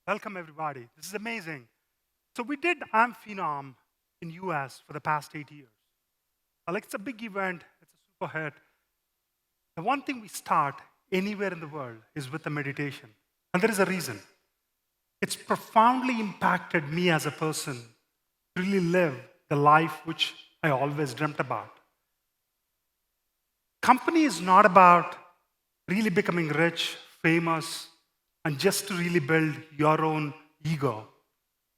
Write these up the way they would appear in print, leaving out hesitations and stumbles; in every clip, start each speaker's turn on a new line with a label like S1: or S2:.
S1: Welcome, everybody. This is amazing. So we did IAMPHENOM in US for the past 8 years. Like, it's a big event. It's a super hit. The one thing we start anywhere in the world is with a meditation. And there is a reason. It's profoundly impacted me as a person to really live the life which I always dreamt about. Company is not about really becoming rich, famous, and just to really build your own ego.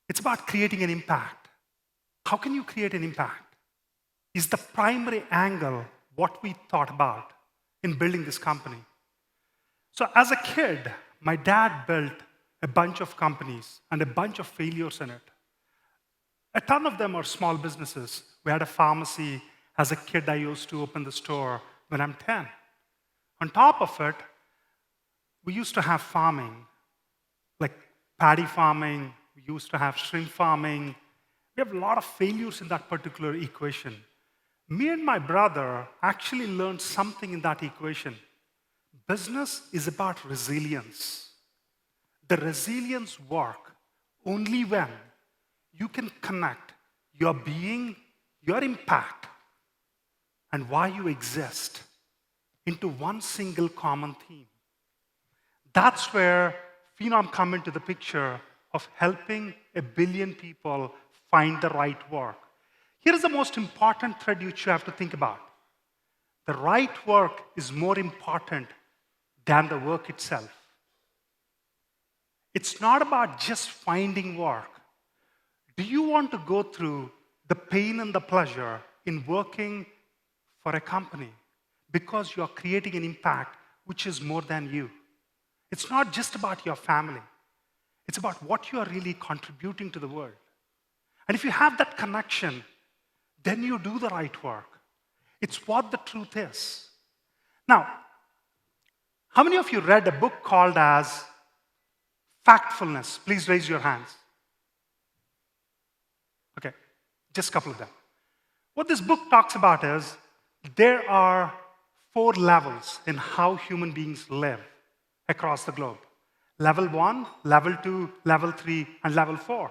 S1: It's about creating an impact. How can you create an impact? Is the primary angle what we thought about in building this company. So as a kid, my dad built a bunch of companies and a bunch of failures in it. A ton of them are small businesses. We had a pharmacy. As a kid, I used to open the store when I'm 10. On top of it, we used to have farming, like paddy farming. We used to have shrimp farming. We have a lot of failures in that particular equation. Me and my brother actually learned something in that equation. Business is about resilience. The resilience work only when you can connect your being, your impact, and why you exist into one single common theme. That's where Phenom come into the picture of helping 1 billion people find the right work. Here is the most important thread which you have to think about. The right work is more important than the work itself. It's not about just finding work. Do you want to go through the pain and the pleasure in working for a company because you're creating an impact which is more than you? It's not just about your family. It's about what you are really contributing to the world. And if you have that connection, then you do the right work. It's what the truth is. Now, how many of you read a book called as Factfulness? Please raise your hands. Okay, just a couple of them. What this book talks about is there are 4 levels in how human beings live across the globe. Level 1, level 2, level 3, and level 4.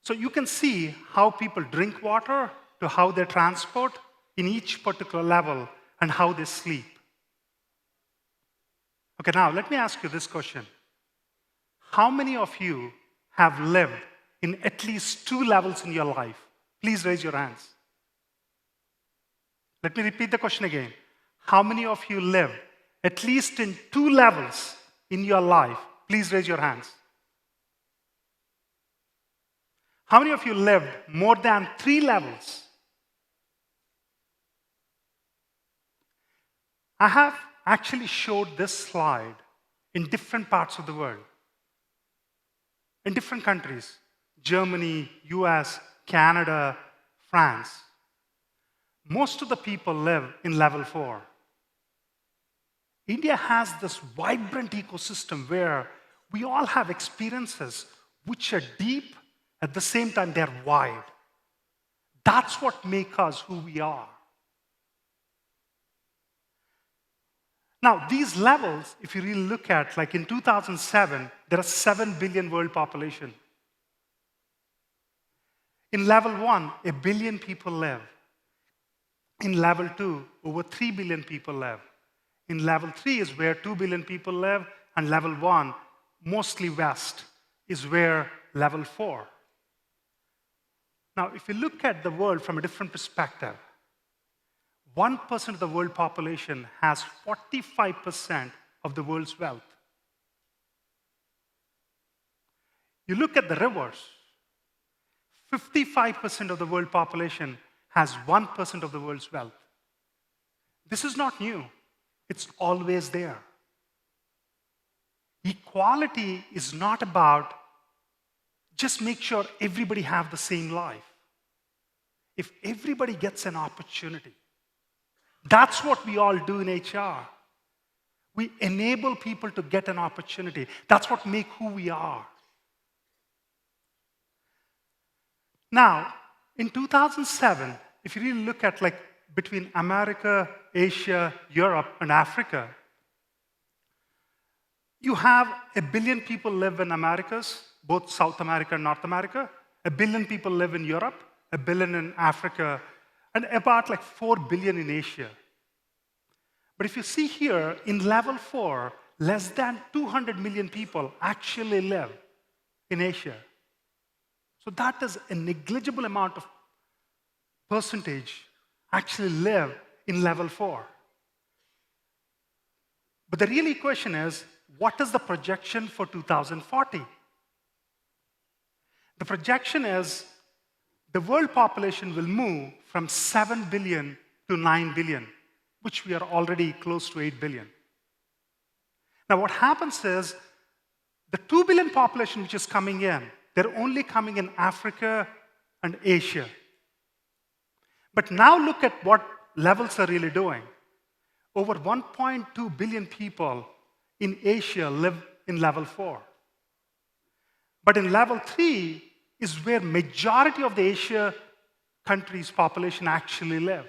S1: So you can see how people drink water to how they transport in each particular level and how they sleep. Okay, now let me ask you this question. How many of you have lived in at least 2 levels in your life? Please raise your hands. Let me repeat the question again. How many of you live at least in 2 levels in your life? Please raise your hands. How many of you lived more than 3 levels? I have actually showed this slide in different parts of the world, in different countries, Germany, US, Canada, France. Most of the people live in level 4. India has this vibrant ecosystem where we all have experiences which are deep, at the same time they're wide. That's what makes us who we are. Now, these levels, if you really look at, like in 2007, there are 7 billion world population. In level 1, 1 billion people live. In level 2, over 3 billion people live. In level 3 is where 2 billion people live, and level 1, mostly west, is where level 4. Now, if you look at the world from a different perspective, 1% of the world population has 45% of the world's wealth. You look at the reverse, 55% of the world population has 1% of the world's wealth. This is not new. It's always there. Equality is not about just make sure everybody have the same life. If everybody gets an opportunity, that's what we all do in HR. We enable people to get an opportunity. That's what makes who we are. Now, in 2007, if you really look at like between America, Asia, Europe, and Africa, You have 1 billion people live in Americas, both South America and North America. 1 billion people live in Europe, 1 billion in Africa, and about like 4 billion in Asia. But if you see here, in level 4, less than 200 million people actually live in Asia. So that is a negligible amount of percentage actually live in level 4. But the real question is, what is the projection for 2040? The projection is the world population will move from 7 billion to 9 billion, which we are already close to 8 billion. Now, what happens is the 2 billion population which is coming in, they're only coming in Africa and Asia. But now look at what levels are really doing. Over 1.2 billion people in Asia live in level 4. But in level 3 is where majority of the Asia countries' population actually live.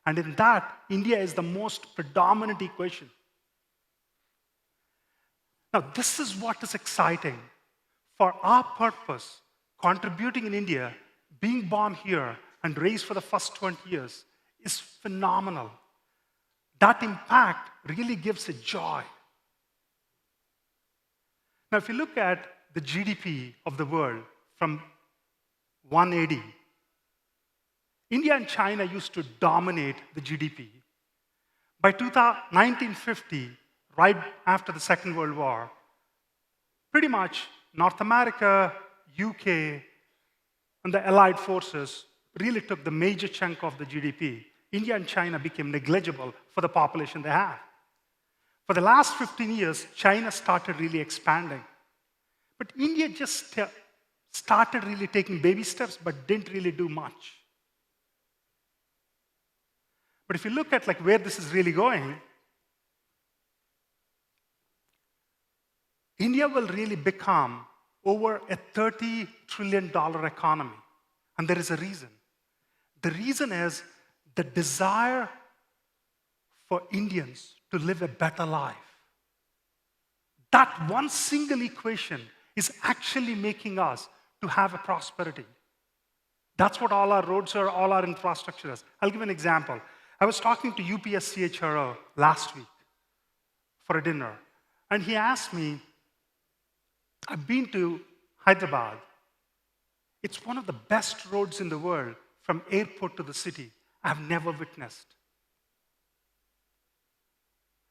S1: And in that, India is the most predominant equation. Now, this is what is exciting. For our purpose, contributing in India, being born here and raised for the first 20 years is phenomenal. That impact really gives a joy. Now, if you look at the GDP of the world from 180, India and China used to dominate the GDP. By 1950, right after the Second World War, pretty much North America, UK, and the Allied forces really took the major chunk of the GDP. India and China became negligible for the population they have. For the last 15 years, China started really expanding. But India just started really taking baby steps, but didn't really do much. But if you look at like where this is really going, India will really become over a $30 trillion economy. And there is a reason. The reason is the desire for Indians to live a better life. That one single equation is actually making us to have a prosperity. That's what all our roads are, all our infrastructure is. I'll give an example. I was talking to UPS CHRO last week for a dinner, and he asked me, I've been to Hyderabad. It's one of the best roads in the world from airport to the city I've never witnessed.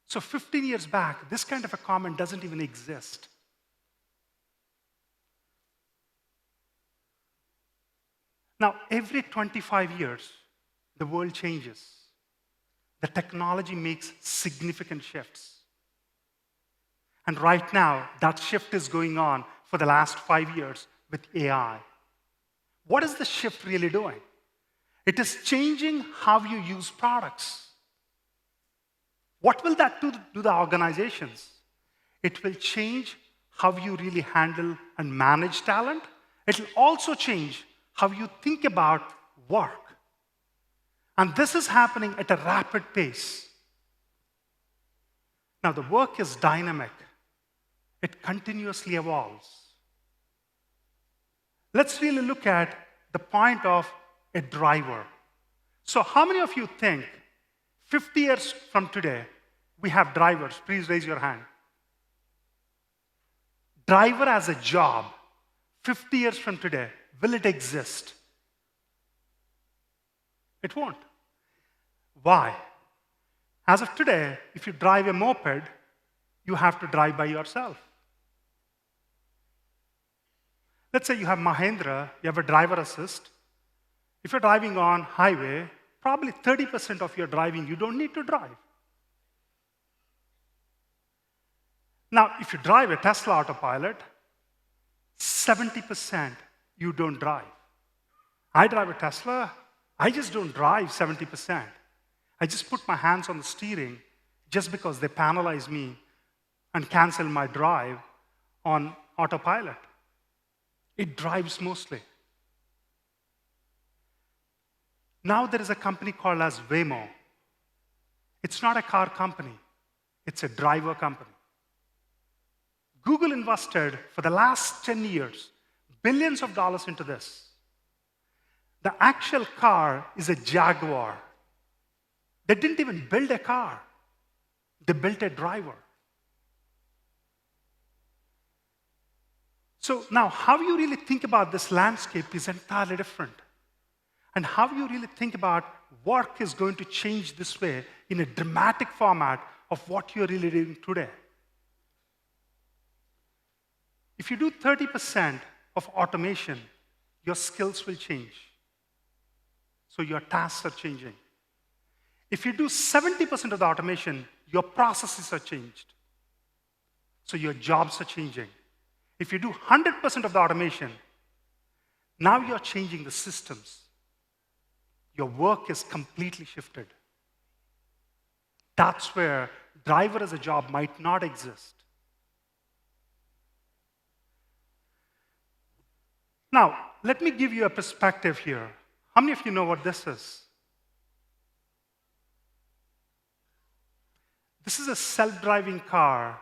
S1: So 15 years back, this kind of a comment doesn't even exist. Now, every 25 years, the world changes. The technology makes significant shifts. And right now, that shift is going on for the last 5 years with AI. What is the shift really doing? It is changing how you use products. What will that do to the organizations? It will change how you really handle and manage talent. It will also change how you think about work. And this is happening at a rapid pace. Now, the work is dynamic. It continuously evolves. Let's really look at the point of a driver. So how many of you think 50 years from today, we have drivers? Please raise your hand. Driver as a job, 50 years from today, will it exist? It won't. Why? As of today, if you drive a moped, you have to drive by yourself. Let's say you have Mahindra, you have a driver assist. If you're driving on highway, probably 30% of your driving, you don't need to drive. Now, if you drive a Tesla autopilot, 70% you don't drive. I drive a Tesla, I just don't drive 70%. I just put my hands on the steering just because they penalize me and cancel my drive on autopilot. It drives mostly. Now there is a company called as Waymo. It's not a car company. It's a driver company. Google invested for the last 10 years billions of dollars into this. The actual car is a Jaguar. They didn't even build a car. They built a driver. So now, how you really think about this landscape is entirely different. And how you really think about work is going to change this way in a dramatic format of what you're really doing today. If you do 30% of automation, your skills will change. So your tasks are changing. If you do 70% of the automation, your processes are changed. So your jobs are changing. If you do 100% of the automation, now you're changing the systems. Your work is completely shifted. That's where driver as a job might not exist. Now, let me give you a perspective here. How many of you know what this is? This is a self-driving car,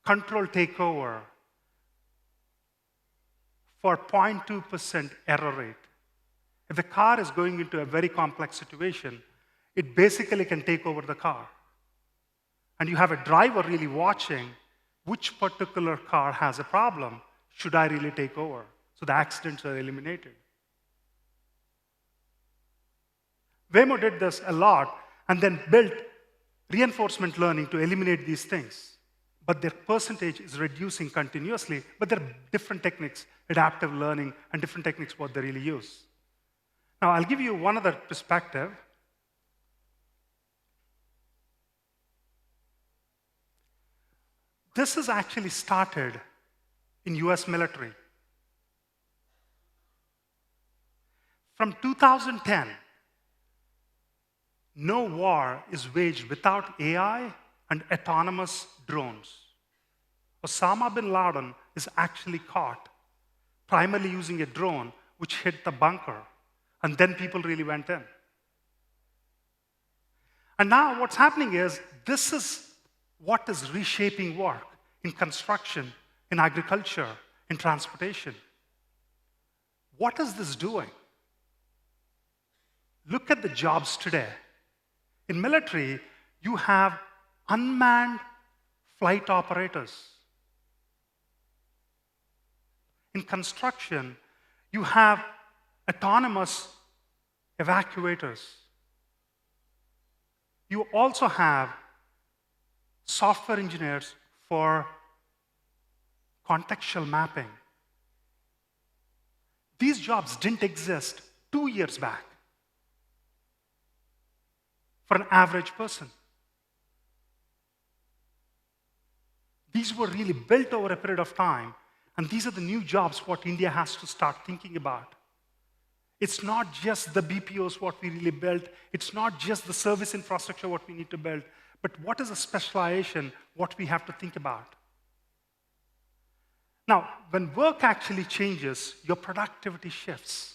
S1: control takeover for 0.2% error rate. If the car is going into a very complex situation, it basically can take over the car. And you have a driver really watching which particular car has a problem. Should I really take over? So the accidents are eliminated. Waymo did this a lot and then built reinforcement learning to eliminate these things. But their percentage is reducing continuously, but there are different techniques, adaptive learning, and different techniques what they really use. Now, I'll give you one other perspective. This is actually started in US military. From 2010, no war is waged without AI and autonomous drones. Osama bin Laden is actually caught primarily using a drone which hit the bunker, and then people really went in. And now what's happening is this is what is reshaping work in construction, in agriculture, in transportation. What is this doing? Look at the jobs today. In military, you have unmanned flight operators. In construction, you have autonomous evacuators. You also have software engineers for contextual mapping. These jobs didn't exist 2 years back for an average person. These were really built over a period of time, and these are the new jobs what India has to start thinking about. It's not just the BPOs what we really built, it's not just the service infrastructure what we need to build, but what is a specialization what we have to think about. Now, when work actually changes, your productivity shifts.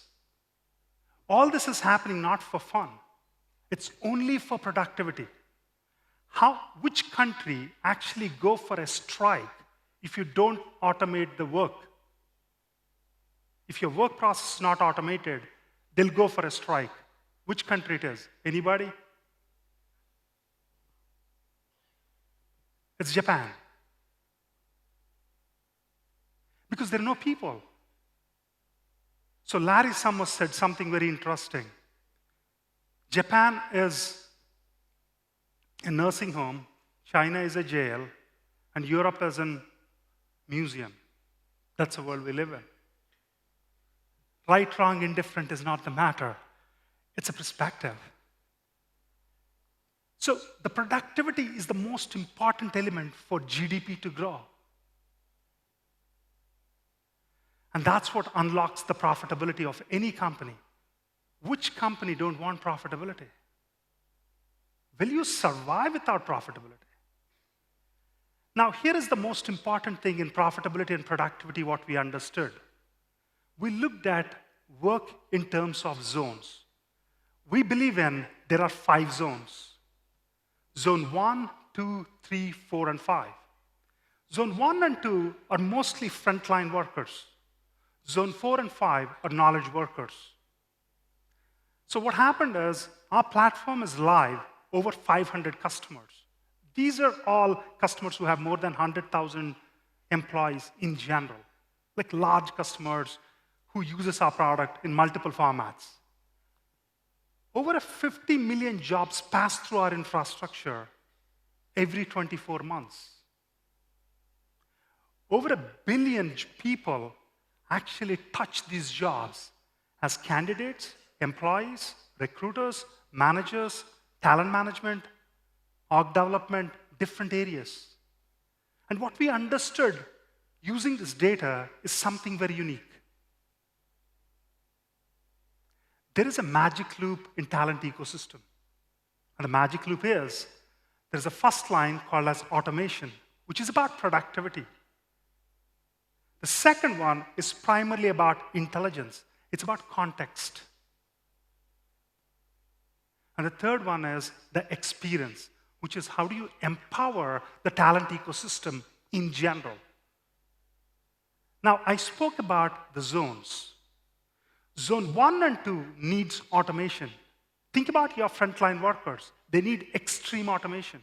S1: All this is happening not for fun. It's only for productivity. Which country actually go for a strike if you don't automate the work? If your work process is not automated, they'll go for a strike. Which country it is? Anybody? It's Japan. Because there are no people. So Larry Summers said something very interesting. Japan is a nursing home, China is a jail, and Europe is a museum. That's the world we live in. Right, wrong, indifferent is not the matter. It's a perspective. So the productivity is the most important element for GDP to grow. And that's what unlocks the profitability of any company. Which company don't want profitability? Will you survive without profitability? Now, here is the most important thing in profitability and productivity, what we understood. We looked at work in terms of zones. We believe there are 5 zones. Zone 1, 2, 3, 4, and 5. Zone 1 and 2 are mostly frontline workers. Zone 4 and 5 are knowledge workers. So what happened is our platform is live over 500 customers. These are all customers who have more than 100,000 employees in general, like large customers who uses our product in multiple formats. Over 50 million jobs pass through our infrastructure every 24 months. Over 1 billion people actually touch these jobs as candidates, employees, recruiters, managers, talent management, org development, different areas. And what we understood using this data is something very unique. There is a magic loop in talent ecosystem. And the magic loop is, there's a first line called as automation, which is about productivity. The second one is primarily about intelligence. It's about context. And the third one is the experience, which is how do you empower the talent ecosystem in general. Now, I spoke about the zones. Zone 1 and 2 needs automation. Think about your frontline workers. They need extreme automation.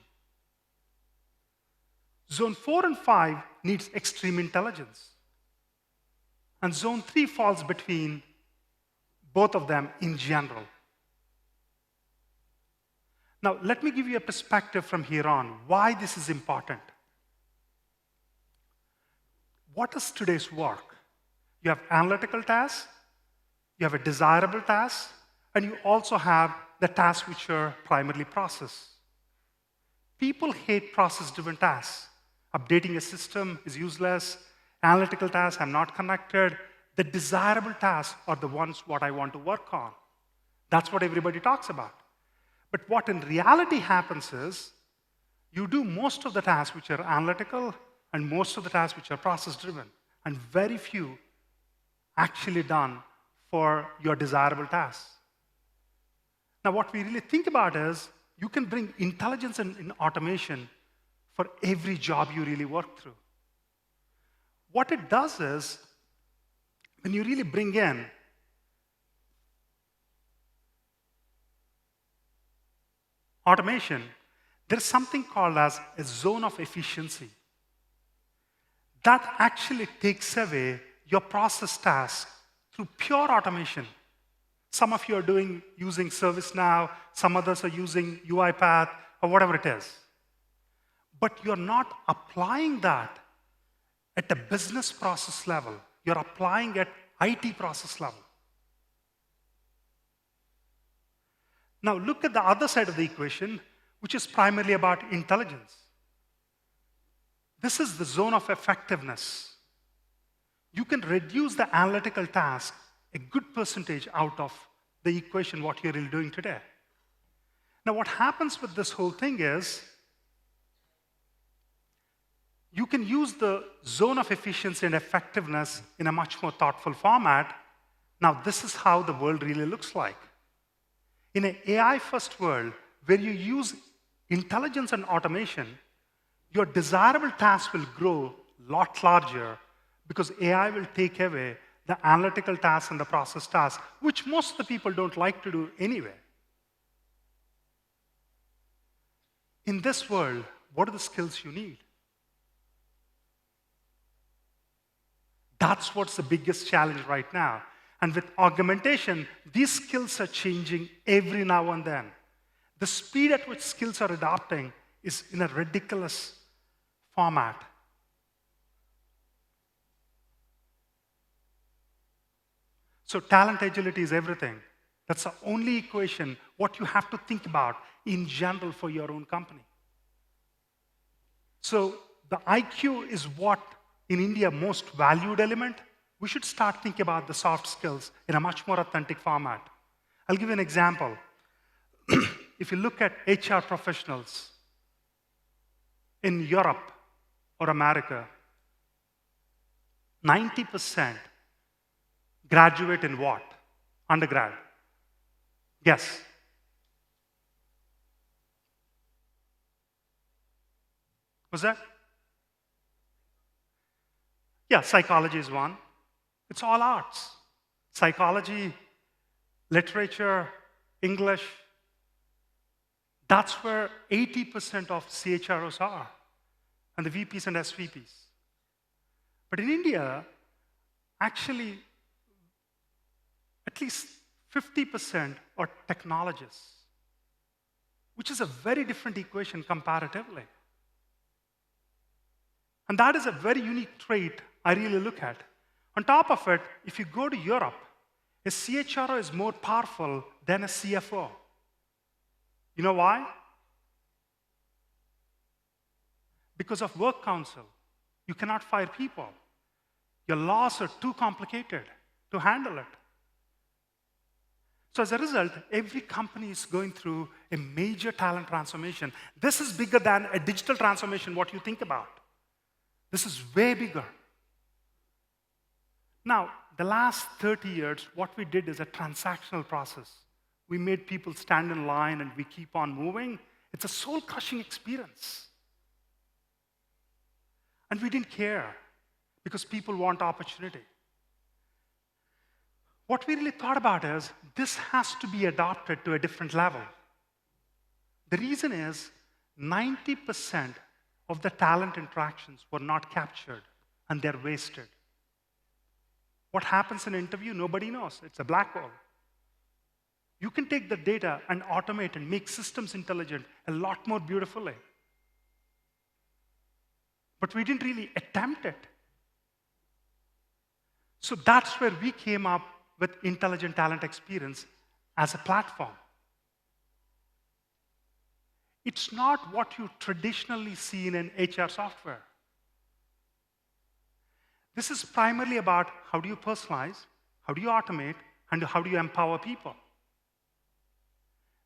S1: Zone 4 and 5 needs extreme intelligence. And zone 3 falls between both of them in general. Now, let me give you a perspective from here on why this is important. What is today's work? You have analytical tasks, you have a desirable task, and you also have the tasks which are primarily process. People hate process-driven tasks. Updating a system is useless. Analytical tasks, I'm not connected. The desirable tasks are the ones what I want to work on. That's what everybody talks about. But what in reality happens is, you do most of the tasks which are analytical and most of the tasks which are process-driven, and very few actually done for your desirable tasks. Now, what we really think about is, you can bring intelligence in automation for every job you really work through. What it does is, when you really bring in automation, there's something called as a zone of efficiency. That actually takes away your process tasks through pure automation. Some of you are using ServiceNow, some others are using UiPath, or whatever it is. But you're not applying that at a business process level. You're applying at IT process level. Now look at the other side of the equation, which is primarily about intelligence. This is the zone of effectiveness. You can reduce the analytical task a good percentage out of the equation, what you're really doing today. Now what happens with this whole thing is, you can use the zone of efficiency and effectiveness in a much more thoughtful format. Now this is how the world really looks like. In an AI-first world, where you use intelligence and automation, your desirable tasks will grow a lot larger because AI will take away the analytical tasks and the process tasks, which most of the people don't like to do anyway. In this world, what are the skills you need? That's what's the biggest challenge right now. And with augmentation, these skills are changing every now and then. The speed at which skills are adopting is in a ridiculous format. So talent agility is everything. That's the only equation, what you have to think about in general for your own company. So the IQ is what, in India, most valued element. We should start thinking about the soft skills in a much more authentic format. I'll give you an example. If you look at HR professionals in Europe or America, 90% graduate in what? Undergrad. Guess. What's that? Yeah, psychology is one. It's all arts. Psychology, literature, English. That's where 80% of CHROs are, and the VPs and SVPs. But in India, actually, at least 50% are technologists, which is a very different equation comparatively. And that is a very unique trait I really look at. On top of it, if you go to Europe, a CHRO is more powerful than a CFO. You know why? Because of work council. You cannot fire people. Your laws are too complicated to handle it. So as a result, every company is going through a major talent transformation. This is bigger than a digital transformation, what you think about. This is way bigger. Now, the last 30 years, what we did is a transactional process. We made people stand in line and we keep on moving. It's a soul-crushing experience. And we didn't care because people want opportunity. What we really thought about is this has to be adopted to a different level. The reason is 90% of the talent interactions were not captured and they're wasted. What happens in an interview, nobody knows. It's a black hole. You can take the data and automate and make systems intelligent a lot more beautifully. But we didn't really attempt it. So that's where we came up with intelligent talent experience as a platform. It's not what you traditionally see in an HR software. This is primarily about how do you personalize, how do you automate, and how do you empower people.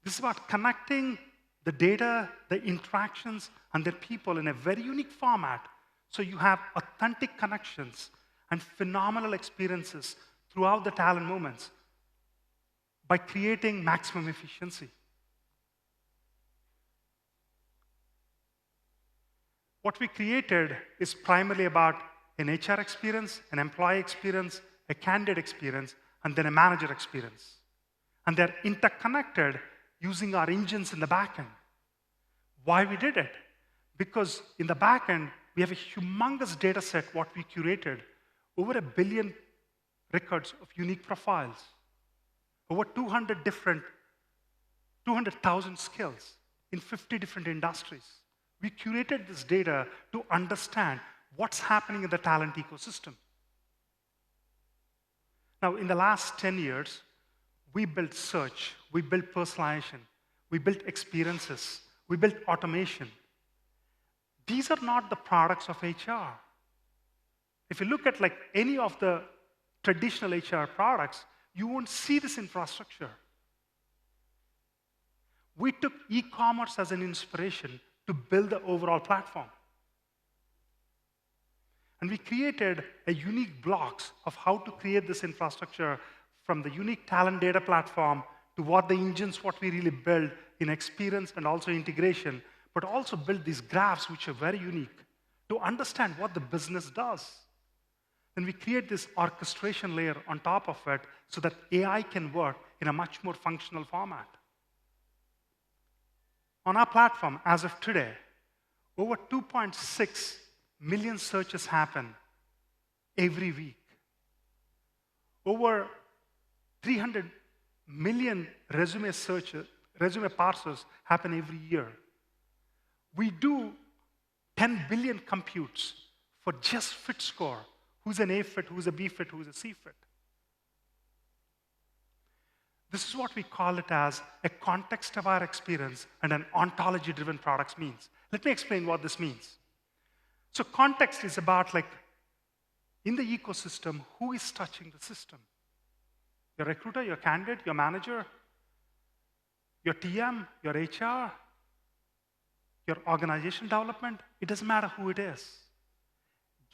S1: This is about connecting the data, the interactions, and the people in a very unique format so you have authentic connections and phenomenal experiences throughout the talent movements by creating maximum efficiency. What we created is primarily about an HR experience, an employee experience, a candidate experience, and then a manager experience. And they're interconnected using our engines in the backend. Why we did it? Because in the backend, we have a humongous data set, what we curated, over 1 billion records of unique profiles, over 200,000 skills in 50 different industries. We curated this data to understand what's happening in the talent ecosystem. Now, in the last 10 years, we built search, we built personalization, we built experiences, we built automation. These are not the products of HR. If you look at like any of the traditional HR products, you won't see this infrastructure. We took e-commerce as an inspiration to build the overall platform. And we created a unique blocks of how to create this infrastructure from the unique talent data platform to what the engines, what we really build in experience and also integration, but also build these graphs which are very unique to understand what the business does. Then we create this orchestration layer on top of it so that AI can work in a much more functional format. On our platform, as of today, over 2.6 million searches happen every week. Over 300 million resume parsers happen every year. We do 10 billion computes for just fit score. Who's an A fit, who's a B fit, who's a C fit. This is what we call it as a context-aware experience and an ontology-driven products means. Let me explain what this means. So context is about like, in the ecosystem, who is touching the system? Your recruiter, your candidate, your manager, your TM, your HR, your organization development, it doesn't matter who it is.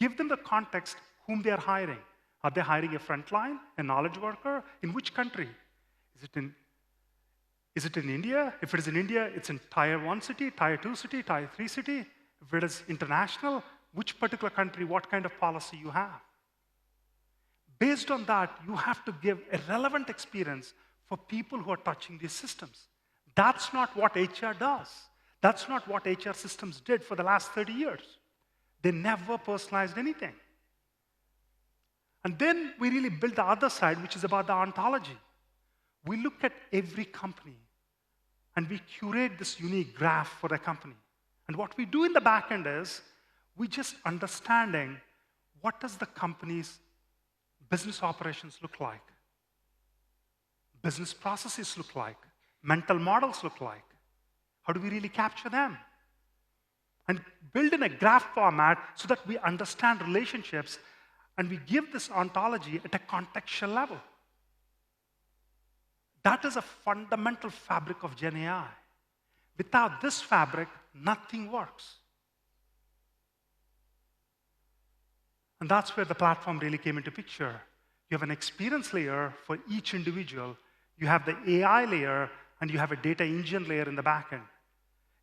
S1: Give them the context whom they are hiring. Are they hiring a frontline, a knowledge worker? In which country? Is it in India? If it is in India, it's in Tier 1 city, Tier 2 city, Tier 3 city. If it is international, which particular country, what kind of policy you have. Based on that, you have to give a relevant experience for people who are touching these systems. That's not what HR does. That's not what HR systems did for the last 30 years. They never personalized anything. And then we really built the other side, which is about the ontology. We look at every company and we curate this unique graph for the company. And what we do in the back end is we just understanding what does the company's business operations look like, business processes look like, mental models look like. How do we really capture them? And build in a graph format so that we understand relationships and we give this ontology at a contextual level. That is a fundamental fabric of Gen AI. Without this fabric, nothing works. And that's where the platform really came into picture. You have an experience layer for each individual, you have the AI layer, and you have a data engine layer in the back end.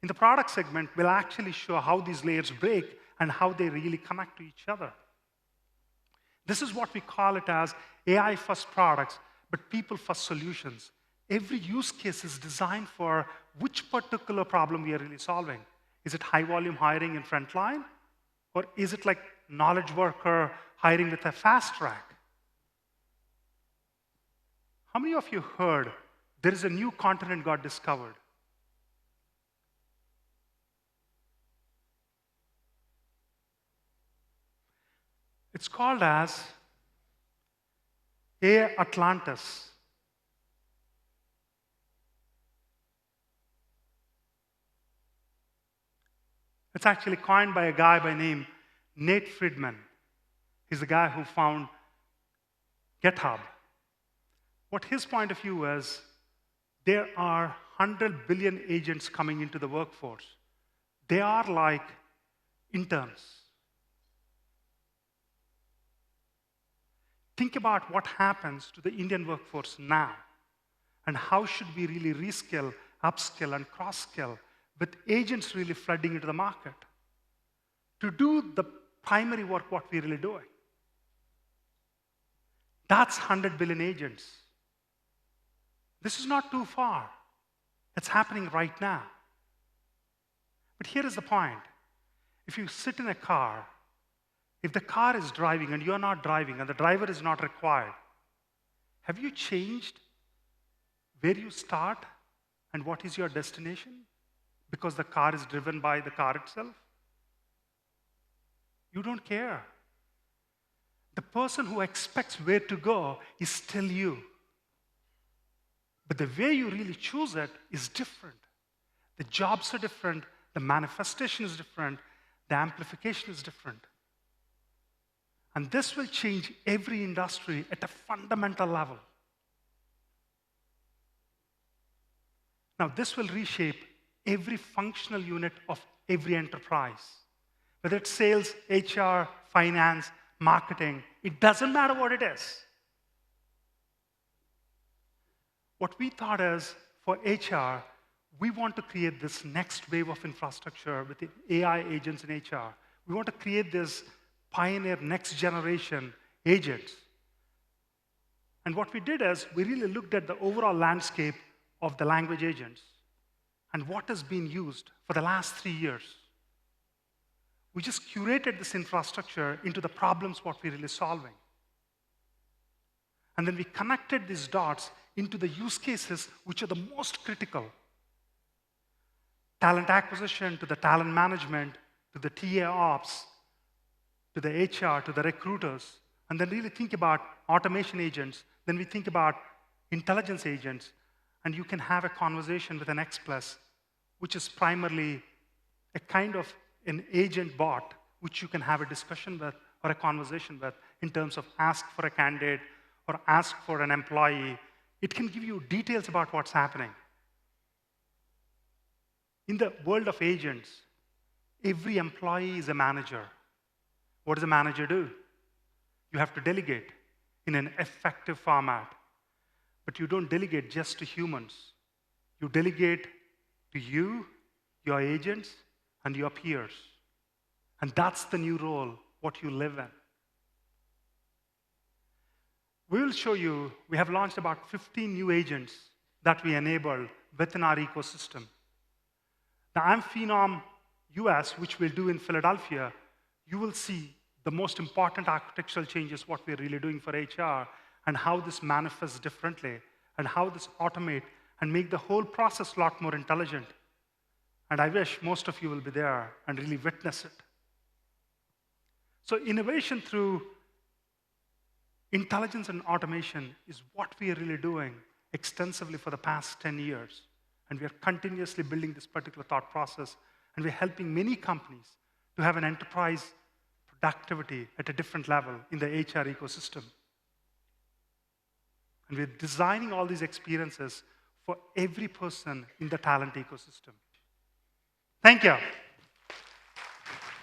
S1: In the product segment, we'll actually show how these layers break and how they really connect to each other. This is what we call it as AI-first products, but people-first solutions. Every use case is designed for which particular problem we are really solving. Is it high-volume hiring in frontline? Or is it like knowledge worker hiring with a fast track? How many of you heard there is a new continent got discovered? It's called as Atlantis. It's actually coined by a guy by name Nate Friedman. He's the guy who found GitHub. What his point of view is, there are 100 billion agents coming into the workforce. They are like interns. Think about what happens to the Indian workforce now, and how should we really reskill, upskill, and cross-skill with agents really flooding into the market to do the primary work what we're really doing. That's 100 billion agents. This is not too far. It's happening right now. But here is the point. If you sit in a car, if the car is driving and you're not driving and the driver is not required, have you changed where you start and what is your destination? Because the car is driven by the car itself? You don't care. The person who expects where to go is still you. But the way you really choose it is different. The jobs are different, the manifestation is different, the amplification is different. And this will change every industry at a fundamental level. Now, this will reshape every functional unit of every enterprise. Whether it's sales, HR, finance, marketing, it doesn't matter what it is. What we thought is, for HR, we want to create this next wave of infrastructure with the AI agents in HR. We want to create this pioneer next generation agents. And what we did is, we really looked at the overall landscape of the language agents and what has been used for the last 3 years. We just curated this infrastructure into the problems what we're really solving. And then we connected these dots into the use cases which are the most critical. Talent acquisition, to the talent management, to the TA ops, to the HR, to the recruiters. And then really think about automation agents. Then we think about intelligence agents. And you can have a conversation with an X Plus, which is primarily a kind of an agent bot, which you can have a discussion with or a conversation with in terms of ask for a candidate or ask for an employee. It can give you details about what's happening. In the world of agents, every employee is a manager. What does a manager do? You have to delegate in an effective format. But you don't delegate just to humans. You delegate to you, your agents, and your peers. And that's the new role, what you live in. We will show you, we have launched about 15 new agents that we enable within our ecosystem. The IAMPHENOM US, which we'll do in Philadelphia, you will see the most important architectural changes, what we're really doing for HR, and how this manifests differently, and how this automate and make the whole process a lot more intelligent. And I wish most of you will be there and really witness it. So innovation through intelligence and automation is what we are really doing extensively for the past 10 years. And we are continuously building this particular thought process, and we're helping many companies to have an enterprise productivity at a different level in the HR ecosystem. And we're designing all these experiences for every person in the talent ecosystem. Thank you.